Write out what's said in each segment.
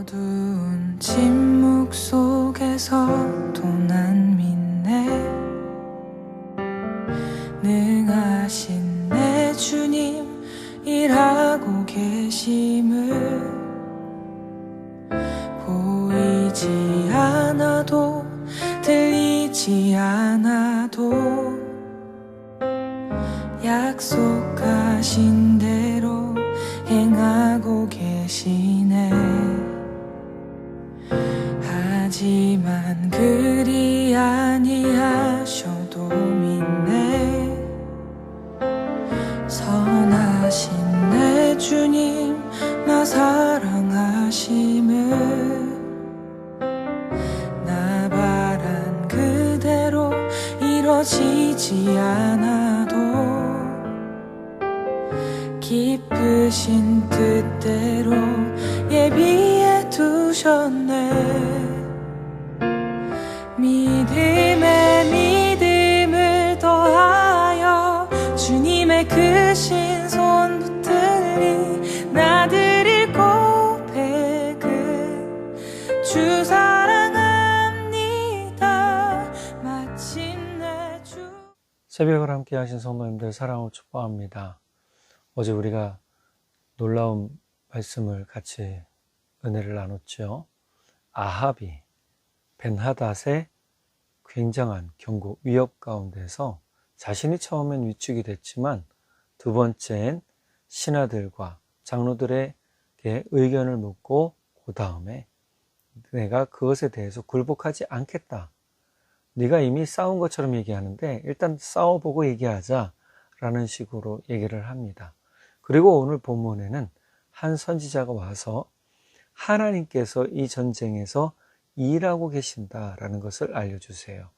어두운 침묵 속에서도 난 믿네. 능하신 내 주님 일하고 계심을 보이지 않아도 들리지 않아도 약속하신 대로 행하고 계시네. 하지만 그리 아니하셔도 믿네. 선하신 내 주님 나 사랑하심을 나 바란 그대로 이뤄지지 않아도 깊으신 뜻대로 예비해 두셨네. 믿음에 믿음을 더하여 주님의 크신 손 붙들리 나들일 고백은 주 사랑합니다. 마침내 주. 새벽을 함께 하신 성도님들 사랑하고 축복합니다. 어제 우리가 놀라운 말씀을 같이 은혜를 나눴죠. 아합이 벤하닷의 굉장한 경고, 위협 가운데서 자신이 처음엔 위축이 됐지만 두 번째엔 신하들과 장로들에게 의견을 묻고 그 다음에 내가 그것에 대해서 굴복하지 않겠다. 네가 이미 싸운 것처럼 얘기하는데 일단 싸워보고 얘기하자 라는 식으로 얘기를 합니다. 그리고 오늘 본문에는 한 선지자가 와서 하나님께서 이 전쟁에서 일하고 계신다라는 것을 알려주세요.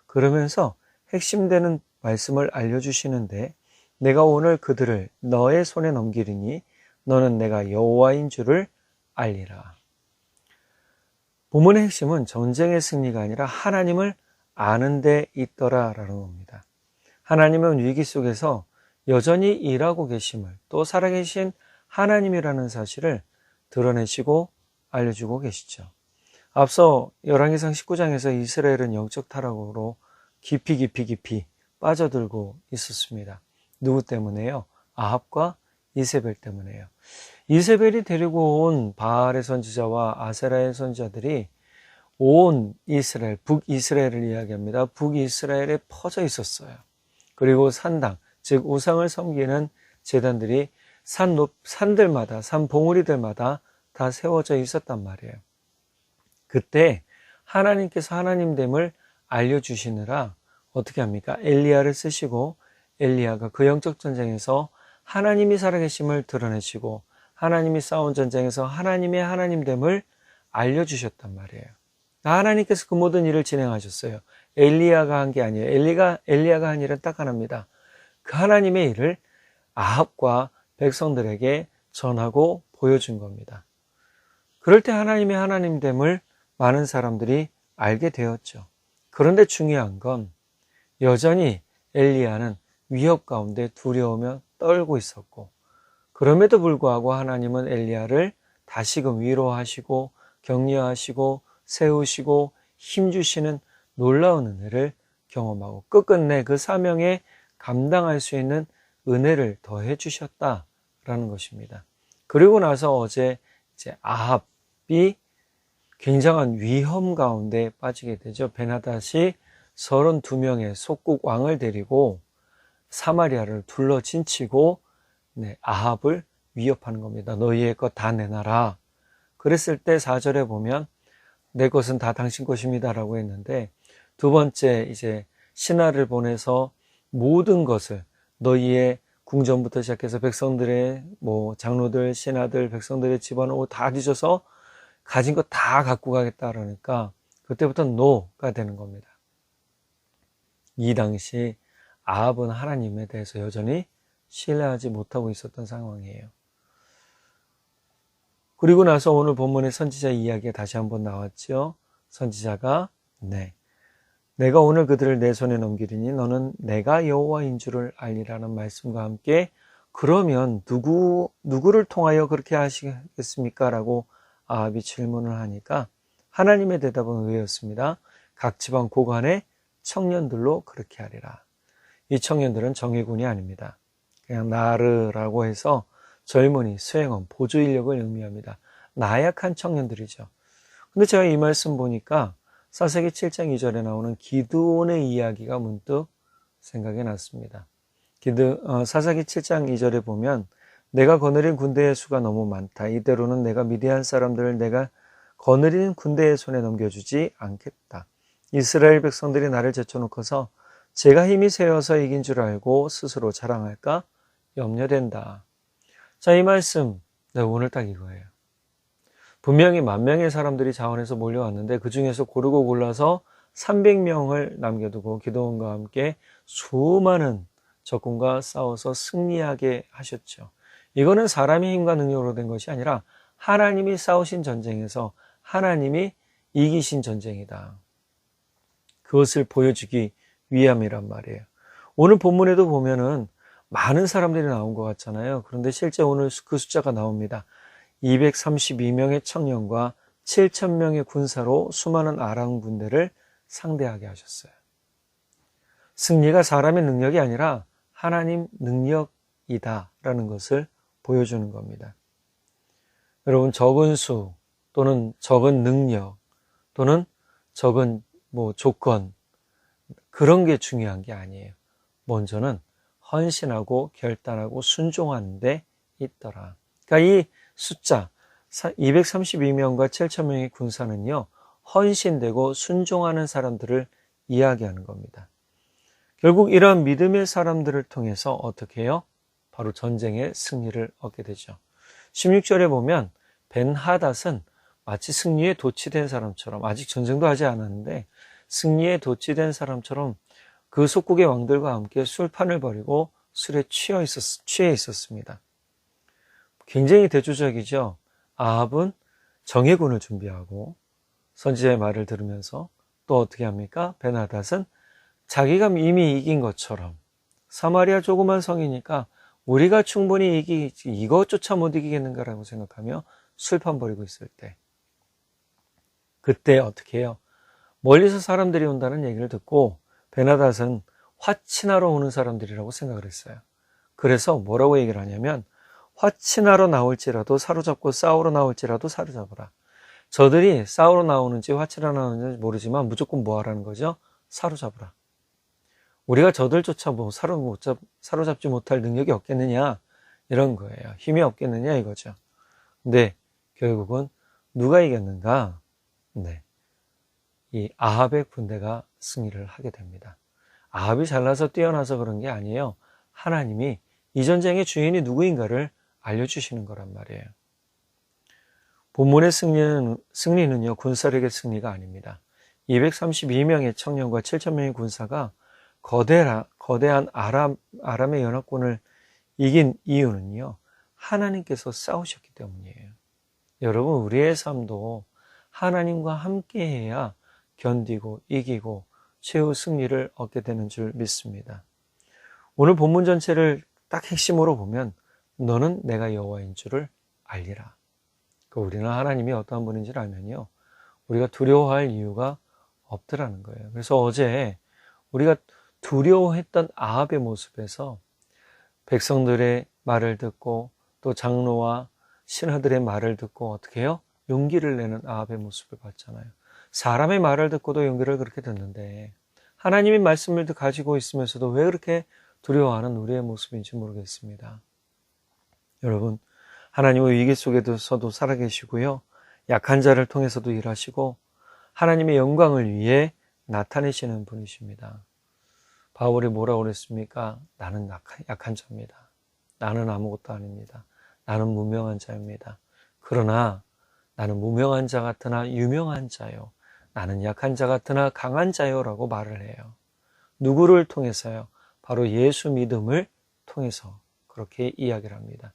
그러면서 핵심되는 말씀을 알려주시는데 내가 오늘 그들을 너의 손에 넘기리니 너는 내가 여호와인 줄을 알리라. 본문의 핵심은 전쟁의 승리가 아니라 하나님을 아는 데 있더라라는 겁니다. 하나님은 위기 속에서 여전히 일하고 계심을 또 살아계신 하나님이라는 사실을 드러내시고 알려주고 계시죠. 앞서 열왕기상 19장에서 이스라엘은 영적 타락으로 깊이 빠져들고 있었습니다. 누구 때문에요? 아합과 이세벨 때문에요. 이세벨이 데리고 온 바알의 선지자와 아세라의 선지자들이 온 이스라엘, 북이스라엘을 이야기합니다. 북이스라엘에 퍼져 있었어요. 그리고 산당, 즉 우상을 섬기는 제단들이 산들마다, 산 봉우리들마다 다 세워져 있었단 말이에요. 그때 하나님께서 하나님됨을 알려주시느라 어떻게 합니까? 엘리야를 쓰시고 엘리야가 그 영적 전쟁에서 하나님이 살아계심을 드러내시고 하나님이 싸운 전쟁에서 하나님의 하나님됨을 알려주셨단 말이에요. 하나님께서 그 모든 일을 진행하셨어요. 엘리야가 한 게 아니에요. 엘리야가 한 일은 딱 하나입니다. 그 하나님의 일을 아합과 백성들에게 전하고 보여준 겁니다. 그럴 때 하나님의 하나님됨을 많은 사람들이 알게 되었죠. 그런데 중요한 건 여전히 엘리야는 위협 가운데 두려우며 떨고 있었고 그럼에도 불구하고 하나님은 엘리야를 다시금 위로하시고 격려하시고 세우시고 힘주시는 놀라운 은혜를 경험하고 끝끝내 그 사명에 감당할 수 있는 은혜를 더해 주셨다라는 것입니다. 그리고 나서 어제 이제 아합이 굉장한 위험 가운데 빠지게 되죠. 벤하닷이 32명의 속국 왕을 데리고 사마리아를 둘러 진치고 아합을 위협하는 겁니다. 너희의 것 다 내놔라. 그랬을 때 4절에 보면 내 것은 다 당신 것입니다 라고 했는데 두 번째 이제 신하를 보내서 모든 것을 너희의 궁전부터 시작해서 백성들의 장로들, 신하들, 백성들의 집안을 다 뒤져서 가진 거 다 갖고 가겠다 그러니까 그때부터 노가 되는 겁니다. 이 당시 아합은 하나님에 대해서 여전히 신뢰하지 못하고 있었던 상황이에요. 그리고 나서 오늘 본문의 선지자 이야기가 다시 한번 나왔죠. 선지자가 내가 오늘 그들을 내 손에 넘기리니 너는 내가 여호와인 줄을 알리라는 말씀과 함께 그러면 누구를 통하여 그렇게 하시겠습니까? 라고 아합이 질문을 하니까 하나님의 대답은 의외였습니다. 각 지방 고관의 청년들로 그렇게 하리라. 이 청년들은 정예군이 아닙니다. 그냥 나르라고 해서 젊은이, 수행원, 보조인력을 의미합니다. 나약한 청년들이죠. 근데 제가 이 말씀 보니까 사사기 7장 2절에 나오는 기드온의 이야기가 문득 생각이 났습니다. 사사기 7장 2절에 보면 내가 거느린 군대의 수가 너무 많다. 이대로는 내가 미디안 사람들을 내가 거느린 군대의 손에 넘겨주지 않겠다. 이스라엘 백성들이 나를 제쳐놓고서 제가 힘이 세어서 이긴 줄 알고 스스로 자랑할까 염려된다. 자, 이 말씀 오늘 딱 이거예요. 분명히 10,000명의 사람들이 자원해서 몰려왔는데 그 중에서 고르고 골라서 300명을 남겨두고 기드온과 함께 수많은 적군과 싸워서 승리하게 하셨죠. 이거는 사람의 힘과 능력으로 된 것이 아니라 하나님이 싸우신 전쟁에서 하나님이 이기신 전쟁이다. 그것을 보여주기 위함이란 말이에요. 오늘 본문에도 보면은 많은 사람들이 나온 것 같잖아요. 그런데 실제 오늘 그 숫자가 나옵니다. 232명의 청년과 7,000명의 군사로 수많은 아람 군대를 상대하게 하셨어요. 승리가 사람의 능력이 아니라 하나님 능력이다라는 것을 보여주는 겁니다. 여러분, 적은 수 또는 적은 능력 또는 적은 조건 그런 게 중요한 게 아니에요. 먼저는 헌신하고 결단하고 순종하는 데 있더라. 그러니까 이 숫자 232명과 7,000명의 군사는요, 헌신되고 순종하는 사람들을 이야기하는 겁니다. 결국 이러한 믿음의 사람들을 통해서 어떻게 해요? 바로 전쟁의 승리를 얻게 되죠. 16절에 보면 벤하닷은 마치 승리에 도취된 사람처럼, 아직 전쟁도 하지 않았는데 승리에 도취된 사람처럼 그 속국의 왕들과 함께 술판을 벌이고 술에 취해 있었습니다. 굉장히 대조적이죠. 아합은 정예군을 준비하고 선지자의 말을 들으면서 또 어떻게 합니까? 벤하닷은 자기가 이미 이긴 것처럼 사마리아 조그만 성이니까 우리가 충분히 이기지 이것조차 못 이기겠는가라고 생각하며 술판 벌이고 있을 때, 그때 어떻게 해요? 멀리서 사람들이 온다는 얘기를 듣고 벤하닷은 화친하러 오는 사람들이라고 생각을 했어요. 그래서 뭐라고 얘기를 하냐면 화친하러 나올지라도 사로잡고 싸우러 나올지라도 사로잡으라. 저들이 싸우러 나오는지 화친하러 나오는지 모르지만 무조건 뭐 하라는 거죠? 사로잡으라. 우리가 저들조차 사로잡지 못할 능력이 없겠느냐, 이런 거예요. 힘이 없겠느냐 이거죠. 근데 결국은 누가 이겼는가? 네, 이 아합의 군대가 승리를 하게 됩니다. 아합이 잘나서 뛰어나서 그런 게 아니에요. 하나님이 이 전쟁의 주인이 누구인가를 알려주시는 거란 말이에요. 본문의 승리는요, 군사력의 승리가 아닙니다. 232명의 청년과 7,000명의 군사가 거대한 아람의 연합군을 이긴 이유는요, 하나님께서 싸우셨기 때문이에요. 여러분, 우리의 삶도 하나님과 함께해야 견디고 이기고 최후 승리를 얻게 되는 줄 믿습니다. 오늘 본문 전체를 딱 핵심으로 보면 너는 내가 여호와인 줄을 알리라. 우리는 하나님이 어떠한 분인지를 알면요, 우리가 두려워할 이유가 없더라는 거예요. 그래서 어제 우리가 두려워했던 아합의 모습에서 백성들의 말을 듣고 또 장로와 신하들의 말을 듣고 어떻게 해요? 용기를 내는 아합의 모습을 봤잖아요. 사람의 말을 듣고도 용기를 그렇게 듣는데 하나님의 말씀을 가지고 있으면서도 왜 그렇게 두려워하는 우리의 모습인지 모르겠습니다. 여러분, 하나님은 위기 속에서도 살아계시고요, 약한 자를 통해서도 일하시고 하나님의 영광을 위해 나타내시는 분이십니다. 바울이 뭐라고 그랬습니까? 나는 약한 자입니다. 나는 아무것도 아닙니다. 나는 무명한 자입니다. 그러나 나는 무명한 자 같으나 유명한 자요. 나는 약한 자 같으나 강한 자요 라고 말을 해요. 누구를 통해서요? 바로 예수 믿음을 통해서 그렇게 이야기를 합니다.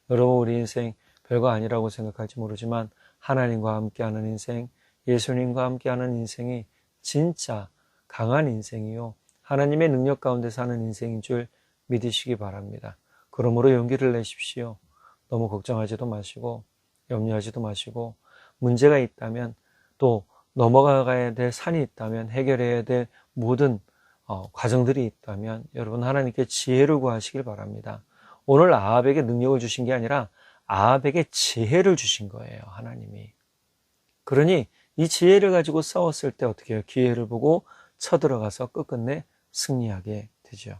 여러분, 우리 인생 별거 아니라고 생각할지 모르지만 하나님과 함께하는 인생, 예수님과 함께하는 인생이 진짜 강한 인생이요, 하나님의 능력 가운데 사는 인생인 줄 믿으시기 바랍니다. 그러므로 용기를 내십시오. 너무 걱정하지도 마시고 염려하지도 마시고 문제가 있다면, 또 넘어가야 될 산이 있다면, 해결해야 될 모든 과정들이 있다면 여러분 하나님께 지혜를 구하시길 바랍니다. 오늘 아합에게 능력을 주신 게 아니라 아합에게 지혜를 주신 거예요, 하나님이. 그러니 이 지혜를 가지고 싸웠을 때 어떻게 해요? 기회를 보고 쳐들어가서 끝끝내 승리하게 되죠.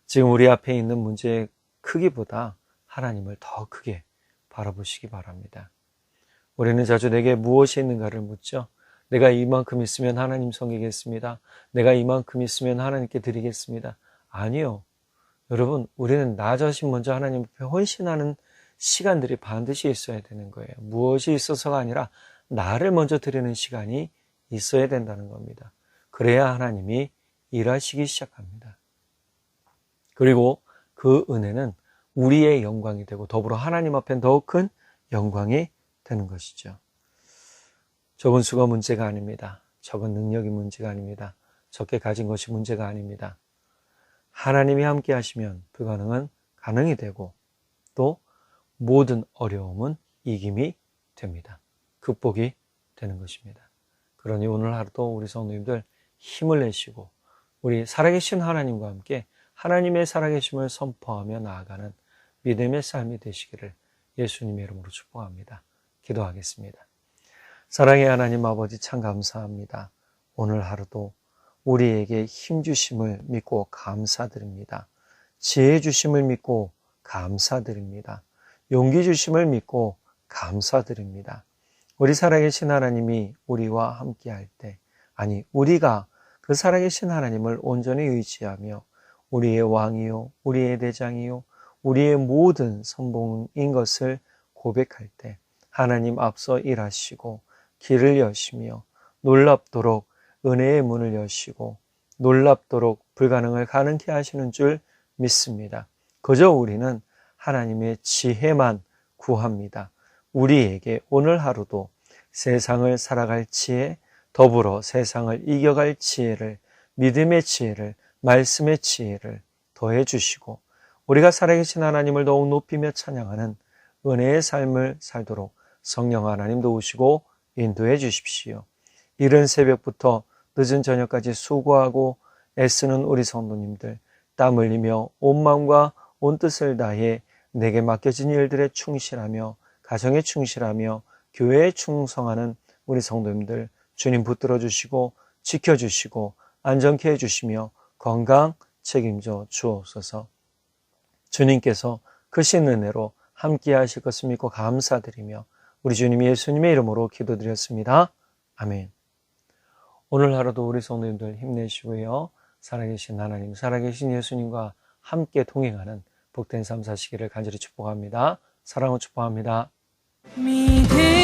지금 우리 앞에 있는 문제의 크기보다 하나님을 더 크게 바라보시기 바랍니다. 우리는 자주 내게 무엇이 있는가를 묻죠. 내가 이만큼 있으면 하나님 섬기겠습니다. 내가 이만큼 있으면 하나님께 드리겠습니다. 아니요. 여러분, 우리는 나 자신 먼저 하나님 앞에 헌신하는 시간들이 반드시 있어야 되는 거예요. 무엇이 있어서가 아니라 나를 먼저 드리는 시간이 있어야 된다는 겁니다. 그래야 하나님이 일하시기 시작합니다. 그리고 그 은혜는 우리의 영광이 되고 더불어 하나님 앞엔 더욱 큰 영광이 되는 것이죠. 적은 수가 문제가 아닙니다. 적은 능력이 문제가 아닙니다. 적게 가진 것이 문제가 아닙니다. 하나님이 함께 하시면 불가능은 가능이 되고 또 모든 어려움은 이김이 됩니다. 극복이 되는 것입니다. 그러니 오늘 하루도 우리 성도님들 힘을 내시고 우리 살아계신 하나님과 함께 하나님의 살아계심을 선포하며 나아가는 믿음의 삶이 되시기를 예수님의 이름으로 축복합니다. 기도하겠습니다. 사랑의 하나님 아버지 참 감사합니다. 오늘 하루도 우리에게 힘 주심을 믿고 감사드립니다. 지혜 주심을 믿고 감사드립니다. 용기 주심을 믿고 감사드립니다. 우리 살아계신 하나님이 우리와 함께 할 때, 아니 우리가 그 살아계신 하나님을 온전히 의지하며 우리의 왕이요, 우리의 대장이요, 우리의 모든 선봉인 것을 고백할 때 하나님 앞서 일하시고 길을 여시며 놀랍도록 은혜의 문을 여시고 놀랍도록 불가능을 가능케 하시는 줄 믿습니다. 그저 우리는 하나님의 지혜만 구합니다. 우리에게 오늘 하루도 세상을 살아갈 지혜, 더불어 세상을 이겨갈 지혜를, 믿음의 지혜를, 말씀의 지혜를 더해 주시고 우리가 살아계신 하나님을 더욱 높이며 찬양하는 은혜의 삶을 살도록 성령 하나님 도우시고 인도해 주십시오. 이른 새벽부터 늦은 저녁까지 수고하고 애쓰는 우리 성도님들, 땀 흘리며 온 마음과 온 뜻을 다해 내게 맡겨진 일들에 충실하며 가정에 충실하며 교회에 충성하는 우리 성도님들 주님 붙들어 주시고 지켜주시고 안전케 해주시며 건강 책임져 주옵소서. 주님께서 크신 은혜로 함께 하실 것을 믿고 감사드리며 우리 주님 예수님의 이름으로 기도드렸습니다. 아멘. 오늘 하루도 우리 성도님들 힘내시고요. 살아계신 하나님, 살아계신 예수님과 함께 동행하는 복된 삶 사시기를 간절히 축복합니다. 사랑으로 축복합니다. 믿음